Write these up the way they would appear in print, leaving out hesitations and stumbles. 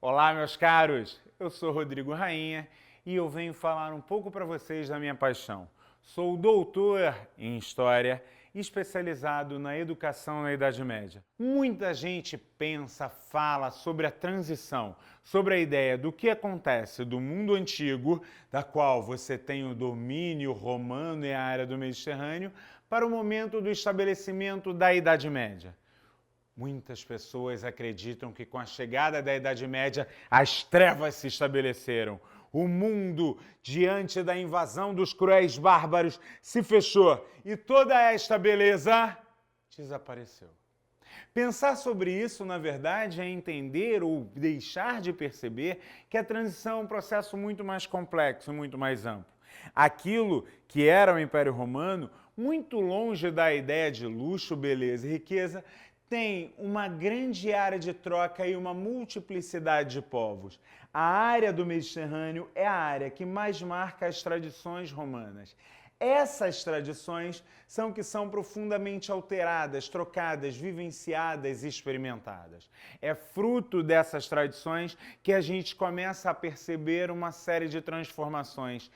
Olá, meus caros! Eu sou Rodrigo Rainha e eu venho falar um pouco para vocês da minha paixão. Sou doutor em História, especializado na educação na Idade Média. Muita gente pensa, fala sobre a transição, sobre a ideia do que acontece do mundo antigo, da qual você tem o domínio romano e a área do Mediterrâneo, para o momento do estabelecimento da Idade Média. Muitas pessoas acreditam que com a chegada da Idade Média as trevas se estabeleceram. O mundo, diante da invasão dos cruéis bárbaros, se fechou e toda esta beleza desapareceu. Pensar sobre isso, na verdade, é entender ou deixar de perceber que a transição é um processo muito mais complexo, muito mais amplo. Aquilo que era o Império Romano, muito longe da ideia de luxo, beleza e riqueza, tem uma grande área de troca e uma multiplicidade de povos. A área do Mediterrâneo é a área que mais marca as tradições romanas. Essas tradições são profundamente alteradas, trocadas, vivenciadas e experimentadas. É fruto dessas tradições que a gente começa a perceber uma série de transformações.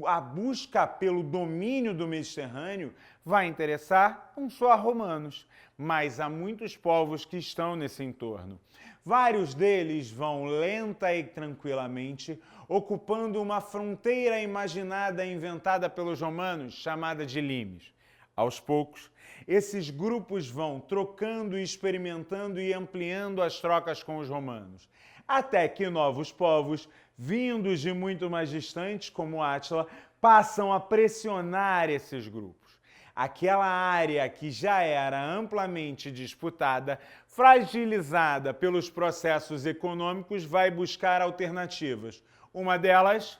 A busca pelo domínio do Mediterrâneo vai interessar não só a romanos, mas há muitos povos que estão nesse entorno. Vários deles vão lenta e tranquilamente ocupando uma fronteira imaginada e inventada pelos romanos, chamada de limes. Aos poucos, esses grupos vão trocando, experimentando e ampliando as trocas com os romanos, até que novos povos, vindos de muito mais distantes, como Átila, passam a pressionar esses grupos. Aquela área que já era amplamente disputada, fragilizada pelos processos econômicos, vai buscar alternativas. Uma delas,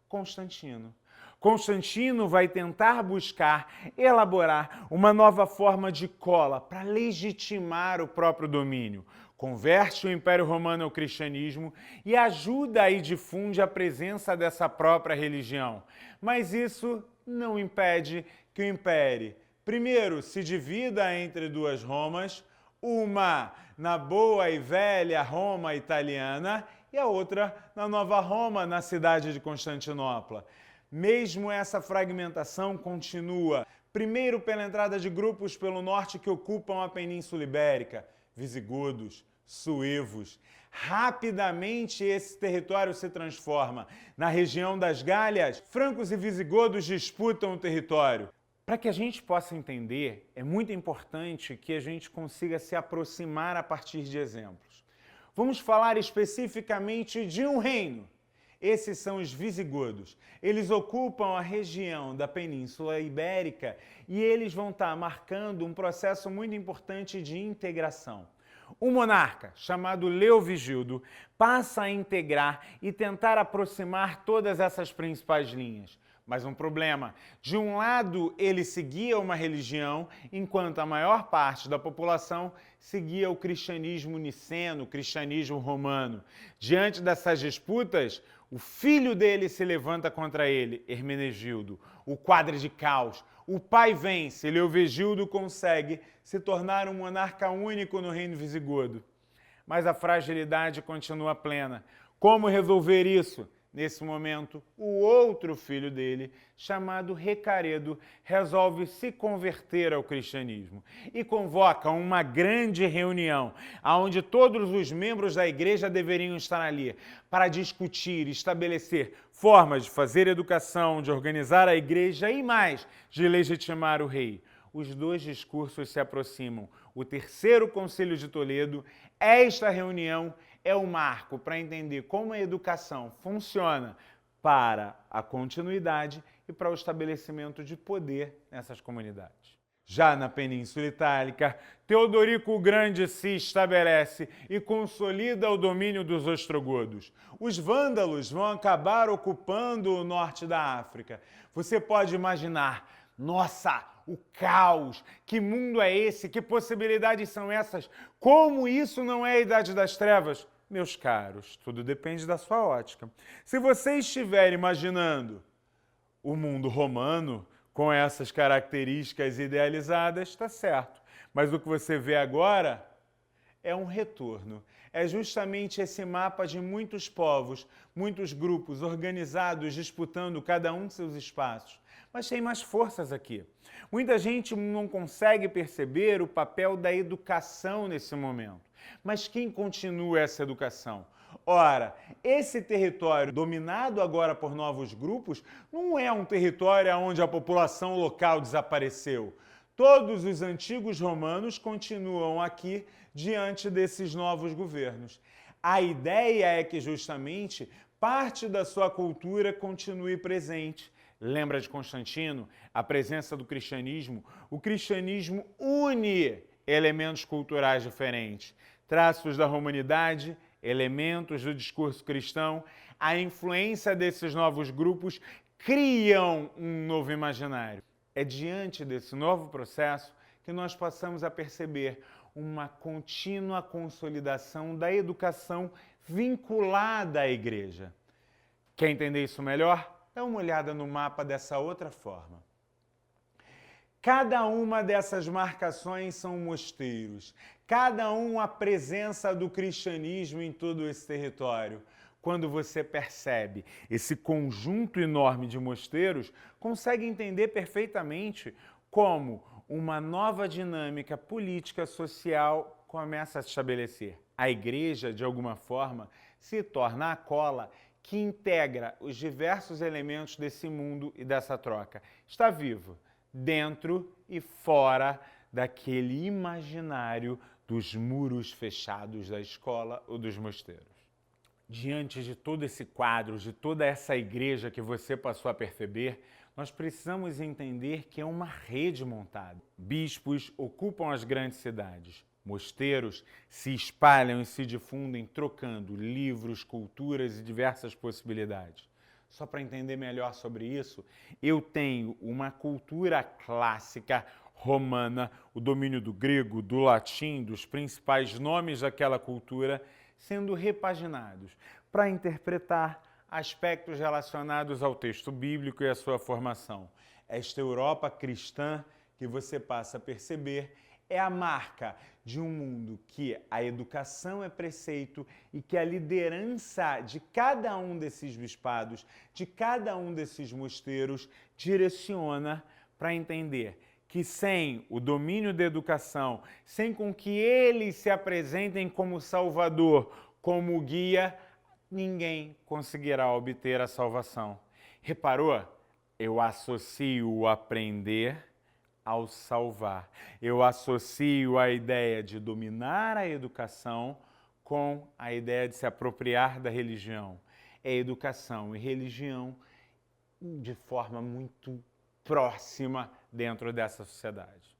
Constantino. Constantino vai tentar buscar, elaborar uma nova forma de cola para legitimar o próprio domínio. Converte o Império Romano ao cristianismo e ajuda e difunde a presença dessa própria religião. Mas isso não impede que o império, primeiro, se divida entre duas Romas, uma na boa e velha Roma italiana e a outra na Nova Roma, na cidade de Constantinopla. Mesmo essa fragmentação continua, primeiro pela entrada de grupos pelo norte que ocupam a Península Ibérica, visigodos, suevos. Rapidamente esse território se transforma. Na região das Gálias, francos e visigodos disputam o território. Para que a gente possa entender, é muito importante que a gente consiga se aproximar a partir de exemplos. Vamos falar especificamente de um reino. Esses são os visigodos. Eles ocupam a região da Península Ibérica e eles vão estar marcando um processo muito importante de integração. Um monarca, chamado Leovigildo, passa a integrar e tentar aproximar todas essas principais linhas. Mas um problema, de um lado ele seguia uma religião, enquanto a maior parte da população seguia o cristianismo niceno, o cristianismo romano. Diante dessas disputas, o filho dele se levanta contra ele, Hermenegildo, o quadro de caos. O pai vence, Leovigildo consegue se tornar um monarca único no reino visigodo. Mas a fragilidade continua plena. Como resolver isso? Nesse momento, o outro filho dele, chamado Recaredo, resolve se converter ao cristianismo e convoca uma grande reunião, onde todos os membros da igreja deveriam estar ali para discutir, estabelecer formas de fazer educação, de organizar a igreja e mais, de legitimar o rei. Os dois discursos se aproximam. O terceiro concílio de Toledo, esta reunião é o marco para entender como a educação funciona para a continuidade e para o estabelecimento de poder nessas comunidades. Já na Península Itálica, Teodorico o Grande se estabelece e consolida o domínio dos ostrogodos. Os vândalos vão acabar ocupando o norte da África. Você pode imaginar, nossa, o caos, que mundo é esse, que possibilidades são essas, como isso não é a Idade das Trevas? Meus caros, tudo depende da sua ótica. Se você estiver imaginando o mundo romano com essas características idealizadas, está certo. Mas o que você vê agora é um retorno. É justamente esse mapa de muitos povos, muitos grupos organizados disputando cada um seus espaços. Mas tem mais forças aqui. Muita gente não consegue perceber o papel da educação nesse momento. Mas quem continua essa educação? Ora, esse território dominado agora por novos grupos não é um território onde a população local desapareceu. Todos os antigos romanos continuam aqui diante desses novos governos. A ideia é que justamente parte da sua cultura continue presente. Lembra de Constantino? A presença do cristianismo? O cristianismo une elementos culturais diferentes, traços da romanidade, elementos do discurso cristão. A influência desses novos grupos criam um novo imaginário. É diante desse novo processo que nós passamos a perceber uma contínua consolidação da educação vinculada à igreja. Quer entender isso melhor? Dá uma olhada no mapa dessa outra forma. Cada uma dessas marcações são mosteiros, cada um a presença do cristianismo em todo esse território. Quando você percebe esse conjunto enorme de mosteiros, consegue entender perfeitamente como uma nova dinâmica política social começa a se estabelecer. A igreja, de alguma forma, se torna a cola que integra os diversos elementos desse mundo e dessa troca. Está vivo, dentro e fora daquele imaginário dos muros fechados da escola ou dos mosteiros. Diante de todo esse quadro, de toda essa igreja que você passou a perceber, nós precisamos entender que é uma rede montada. Bispos ocupam as grandes cidades. Mosteiros se espalham e se difundem trocando livros, culturas e diversas possibilidades. Só para entender melhor sobre isso, eu tenho uma cultura clássica romana, o domínio do grego, do latim, dos principais nomes daquela cultura, sendo repaginados para interpretar aspectos relacionados ao texto bíblico e à sua formação. Esta Europa cristã que você passa a perceber é a marca de um mundo que a educação é preceito e que a liderança de cada um desses bispados, de cada um desses mosteiros, direciona para entender que sem o domínio da educação, sem com que eles se apresentem como salvador, como guia, ninguém conseguirá obter a salvação. Reparou? Eu associo o aprender ao salvar. Eu associo a ideia de dominar a educação com a ideia de se apropriar da religião. É educação e religião de forma muito próxima dentro dessa sociedade.